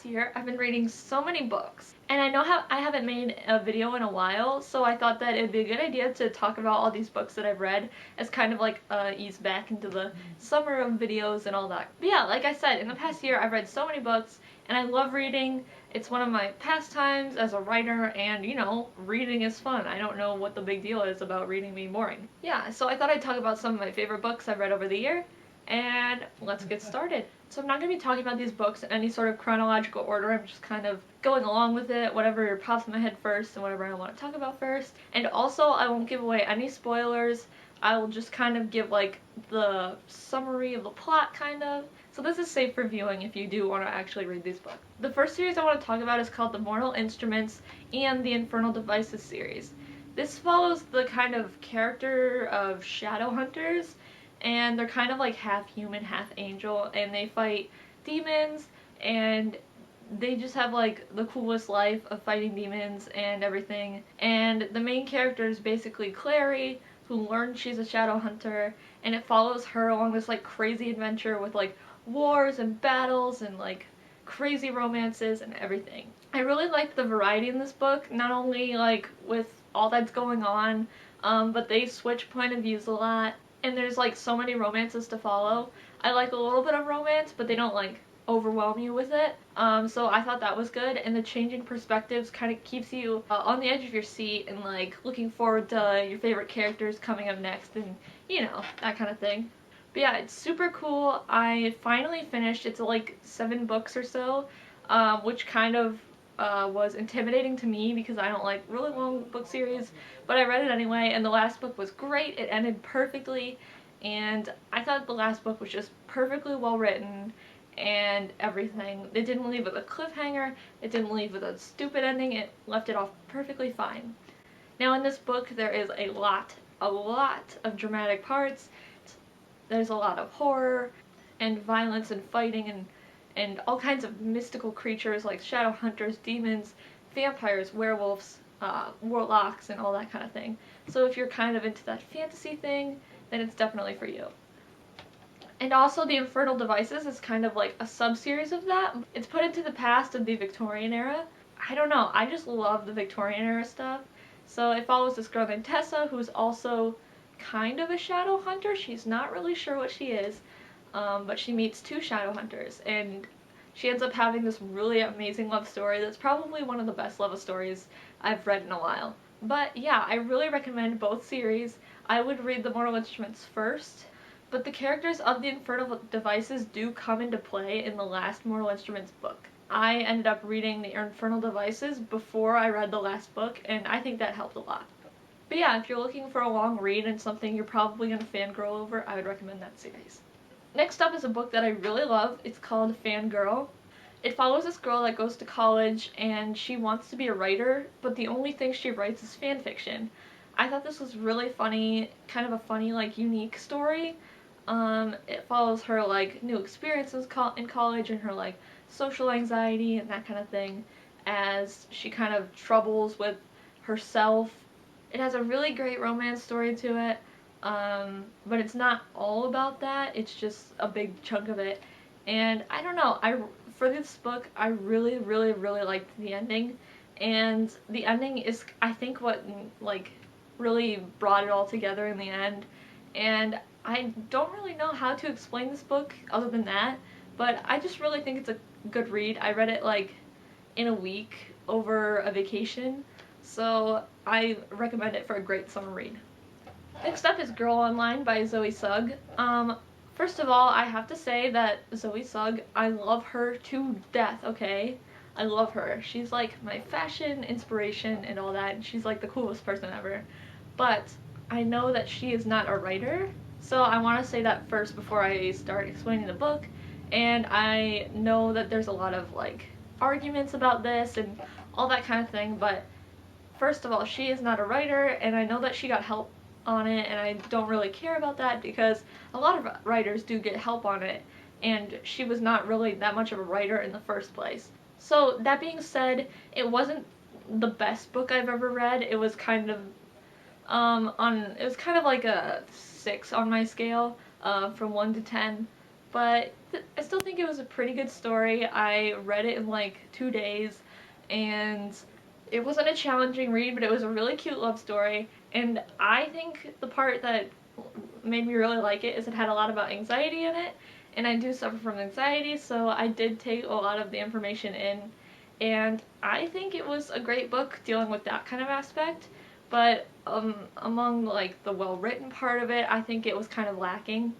past year, I've been reading so many books, and I know how I haven't made a video in a while, so I thought that it'd be a good idea to talk about all these books that I've read as kind of like ease back into the summer of videos and all that. But yeah, like I said, in the past year I've read so many books, and I love reading. It's one of my pastimes as a writer, and you know, reading is fun. I don't know what the big deal is about reading being boring. Yeah, so I thought I'd talk about some of my favorite books I've read over the year, and let's get started. So I'm not going to be talking about these books in any sort of chronological order. I'm just kind of going along with it, whatever pops in my head first and whatever I want to talk about first. And also, I won't give away any spoilers. I will just kind of give like the summary of the plot, kind of. So this is safe for viewing if you do want to actually read these books. The first series I want to talk about is called The Mortal Instruments and the Infernal Devices series. This follows the kind of character of Shadowhunters, and they're kind of like half human, half angel, and they fight demons, and they just have like the coolest life of fighting demons and everything. And the main character is basically Clary, who learns she's a shadow hunter, and it follows her along this like crazy adventure with like wars and battles and like crazy romances and everything. I really liked the variety in this book, not only like with all that's going on, but they switch point of views a lot, and there's like so many romances to follow. I like a little bit of romance, but they don't like overwhelm you with it. So I thought that was good, and the changing perspectives kind of keeps you on the edge of your seat and like looking forward to your favorite characters coming up next, and you know, that kind of thing. But yeah, it's super cool. I finally finished. It's like 7 books or so, which kind of was intimidating to me because I don't like really long book series, but I read it anyway, and the last book was great. It ended perfectly, and I thought the last book was just perfectly well written and everything. It didn't leave with a cliffhanger, it didn't leave with a stupid ending, it left it off perfectly fine. Now in this book there is a lot of dramatic parts. There's a lot of horror and violence and fighting and all kinds of mystical creatures like shadow hunters, demons, vampires, werewolves, warlocks, and all that kind of thing. So if you're kind of into that fantasy thing, then it's definitely for you. And also the Infernal Devices is kind of like a sub-series of that. It's put into the past of the Victorian era. I don't know, I just love the Victorian era stuff. So it follows this girl named Tessa, who's also kind of a shadow hunter. She's not really sure what she is, but she meets 2 shadow hunters, and she ends up having this really amazing love story that's probably one of the best love stories I've read in a while. But yeah, I really recommend both series. I would read The Mortal Instruments first, but the characters of the Infernal Devices do come into play in the last Mortal Instruments book. I ended up reading the Infernal Devices before I read the last book, and I think that helped a lot. But yeah, if you're looking for a long read and something you're probably going to fangirl over, I would recommend that series. Next up is a book that I really love. It's called Fangirl. It follows this girl that goes to college, and she wants to be a writer, but the only thing she writes is fan fiction. I thought this was really funny, kind of a funny, like, unique story. It follows her, like, new experiences in college and her, like, social anxiety and that kind of thing as she kind of troubles with herself. It has a really great romance story to it, but it's not all about that. It's just a big chunk of it. And I don't know, for this book, I really liked the ending. And the ending is, I think, what, like, really brought it all together in the end. And I don't really know how to explain this book other than that, but I just really think it's a good read. I read it, like, in a week over a vacation, so I recommend it for a great summer read. Next up is Girl Online by Zoe Sugg. First of all, I have to say that Zoe Sugg, I love her to death, okay? I love her. She's like my fashion inspiration and all that, and she's like the coolest person ever. But I know that she is not a writer, so I want to say that first before I start explaining the book. And I know that there's a lot of like arguments about this and all that kind of thing, but first of all, she is not a writer, and I know that she got help on it, and I don't really care about that because a lot of writers do get help on it, and she was not really that much of a writer in the first place. So that being said, it wasn't the best book I've ever read. It was kind of it was kind of like a 6 on my scale from 1 to 10, but I still think it was a pretty good story. I read it in like 2 days, and it wasn't a challenging read, but it was a really cute love story, and I think the part that made me really like it is it had a lot about anxiety in it, and I do suffer from anxiety, so I did take a lot of the information in, and I think it was a great book dealing with that kind of aspect, but among like the well-written part of it, I think it was kind of lacking.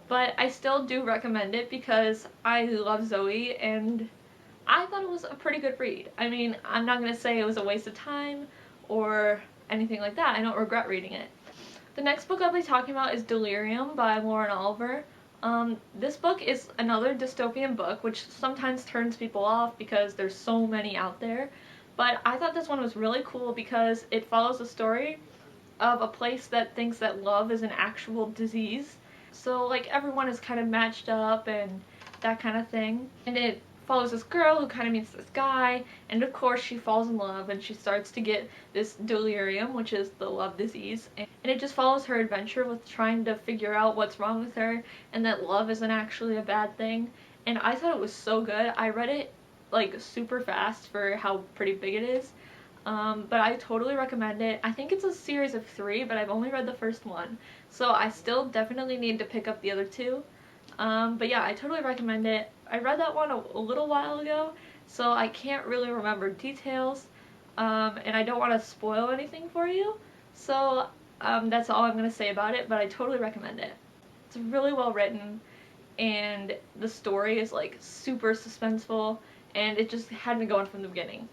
But I still do recommend it because I love Zoe, and I thought it was a pretty good read. I mean, I'm not going to say it was a waste of time or anything like that. I don't regret reading it. The next book I'll be talking about is Delirium by Lauren Oliver. This book is another dystopian book, which sometimes turns people off because there's so many out there. But I thought this one was really cool because it follows the story of a place that thinks that love is an actual disease. So like everyone is kind of matched up and that kind of thing. And it follows this girl who kind of meets this guy, and of course she falls in love and she starts to get this delirium, which is the love disease, and it just follows her adventure with trying to figure out what's wrong with her and that love isn't actually a bad thing. And I thought it was so good. I read it like super fast for how pretty big it is. But I totally recommend it. I think it's a series of 3, but I've only read the first one, so I still definitely need to pick up the other 2. But yeah, I totally recommend it. I read that one a little while ago, so I can't really remember details, and I don't want to spoil anything for you, so that's all I'm going to say about it, but I totally recommend it. It's really well written, and the story is like super suspenseful, and it just had me going from the beginning.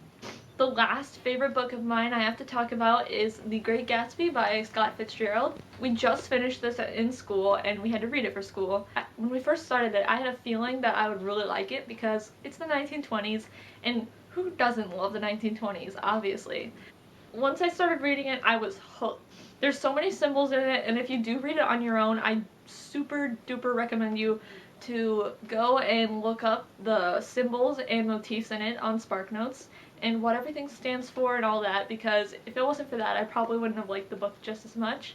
The last favorite book of mine I have to talk about is The Great Gatsby by Scott Fitzgerald. We just finished this in school and we had to read it for school. When we first started it, I had a feeling that I would really like it because it's the 1920s, and who doesn't love the 1920s, obviously. Once I started reading it, I was hooked. There's so many symbols in it, and if you do read it on your own, I super duper recommend you to go and look up the symbols and motifs in it on SparkNotes and what everything stands for and all that, because if it wasn't for that, I probably wouldn't have liked the book just as much.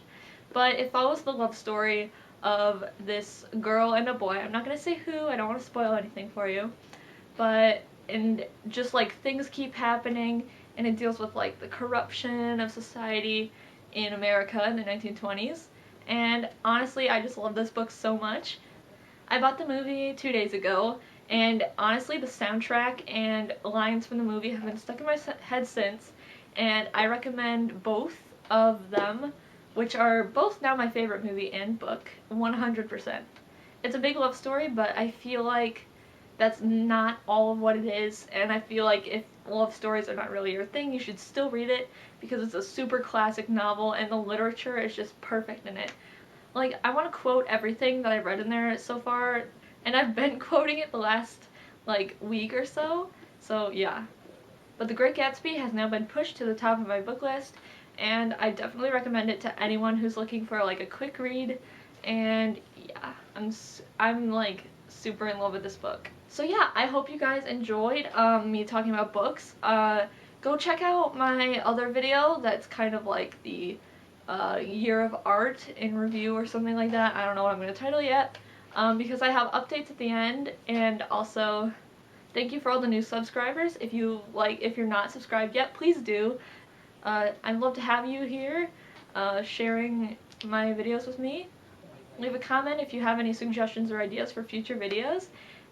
But it follows the love story of this girl and a boy. I'm not going to say who, I don't want to spoil anything for you, but and just like things keep happening, and it deals with like the corruption of society in America in the 1920s. And honestly, I just love this book so much. I bought the movie 2 days ago, and honestly the soundtrack and lines from the movie have been stuck in my head since, and I recommend both of them, which are both now my favorite movie and book, 100%. It's a big love story, but I feel like that's not all of what it is, and I feel like if love stories are not really your thing, you should still read it because it's a super classic novel and the literature is just perfect in it. Like, I want to quote everything that I've read in there so far, and I've been quoting it the last, like, week or so, yeah. But The Great Gatsby has now been pushed to the top of my book list, and I definitely recommend it to anyone who's looking for, like, a quick read, and yeah, I'm like, super in love with this book. So yeah, I hope you guys enjoyed me talking about books. Go check out my other video that's kind of like the year of art in review or something like that. I don't know what I'm going to title yet, because I have updates at the end. And also thank you for all the new subscribers. If you're not subscribed yet, please do. I'd love to have you here sharing my videos with me. Leave a comment if you have any suggestions or ideas for future videos,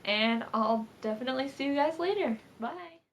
and I'll definitely see you guys later. Bye!